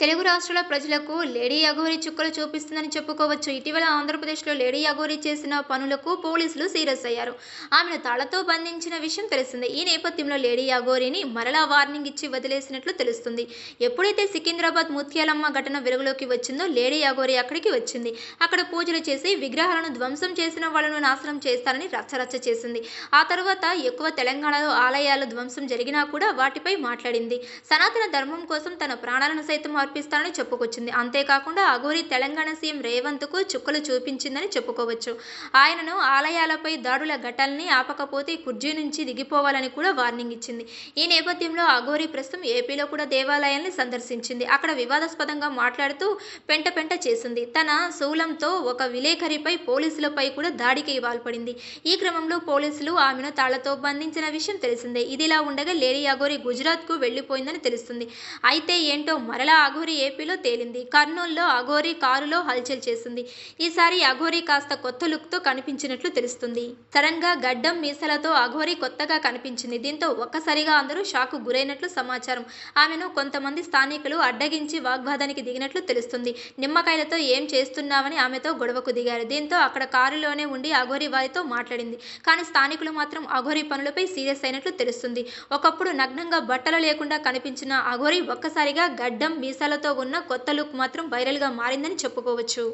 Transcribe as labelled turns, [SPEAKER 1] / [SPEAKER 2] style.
[SPEAKER 1] తెలుగు రాష్ట్రాల ప్రజలకు లేడీ అఘోరి చుక్కలు చూపిస్తుందని చెప్పుకోవచ్చు. ఇటీవల ఆంధ్రప్రదేశ్‌లో లేడీ అఘోరి చేసిన పనులకు పోలీసులు సీరియస్ అయ్యారు. ఆమెను తాళ్లతో బంధించిన విషయం తెలిసిందే. ఈ నేపథ్యంలో లేడీ అఘోరిని మరలా వార్నింగ్ ఇచ్చి వదిలేసినట్లు తెలుస్తుంది. ఎప్పుడైతే సికింద్రాబాద్ ముత్యాలమ్మ ఘటన వెలుగులోకి వచ్చిందో లేడీ అఘోరి అక్కడికి వచ్చింది. అక్కడ పూజలు చేసి విగ్రహాలను ధ్వంసం చేసిన వాళ్లను నాశనం చేస్తారని రచ్చరచ్చ చేసింది. ఆ తర్వాత ఎక్కువ తెలంగాణలో ఆలయాలు ధ్వంసం జరిగినా కూడా వాటిపై మాట్లాడింది. సనాతన ధర్మం కోసం తన ప్రాణాలను సైతం అర్పిస్తానని చెప్పుకొచ్చింది. అంతేకాకుండా అఘోరి తెలంగాణ సీఎం రేవంత్‌కు చుక్కలు చూపించిందని చెప్పుకోవచ్చు. ఆయనను ఆలయాలపై దాడుల ఘటనల్ని ఆపకపోతే కుర్చీ నుంచి దిగిపోవాలని కూడా వార్నింగ్ ఇచ్చింది. ఈ నేపథ్యంలో అఘోరి ప్రస్తుతం ఏపీలో కూడా దేవాలయాల్ని సందర్శించింది. అక్కడ వివాదాస్పదంగా మాట్లాడుతూ పెంట చేసింది. తన శూలంతో ఒక విలేకరిపై పోలీసులపై కూడా దాడికి పాల్పడింది. ఈ క్రమంలో పోలీసులు ఆమెను తాళ్లతో బంధించిన విషయం తెలిసిందే. ఇదిలా ఉండగా లేడీ అఘోరి గుజరాత్‌కు వెళ్లిపోయిందని తెలుస్తుంది. అయితే ఏంటో మరలా అఘోరి ఏపీలో తేలింది. కర్నూలులో అఘోరి కారులో హల్చల్ చేసింది. ఈసారి అఘోరి కాస్త కొత్త లుక్‌తో కనిపించినట్లు తెలుస్తుంది. సడన్‌గా గడ్డం మీసాలతో అఘోరి కొత్తగా కనిపించింది. దీంతో ఒక్కసారిగా అందరూ షాక్‌కు గురైనట్లు సమాచారం. ఆమెను కొంతమంది స్థానికులు అడ్డగించి వాగ్వాదానికి దిగినట్లు తెలుస్తుంది. నిమ్మకాయలతో ఏం చేస్తున్నావని ఆమెతో గొడవకు దిగారు. దీంతో అక్కడ కారులోనే ఉండి అఘోరి వారితో మాట్లాడింది. కానీ స్థానికులు మాత్రం అఘోరి పనులపై సీరియస్ అయినట్లు తెలుస్తుంది. ఒకప్పుడు నగ్నంగా బట్టలు లేకుండా కనిపించిన అఘోరి ఒక్కసారిగా గడ్డం మీసాలతో ఉన్న కొత్త లుక్ మాత్రం వైరల్‌గా మారిందని చెప్పుకోవచ్చు.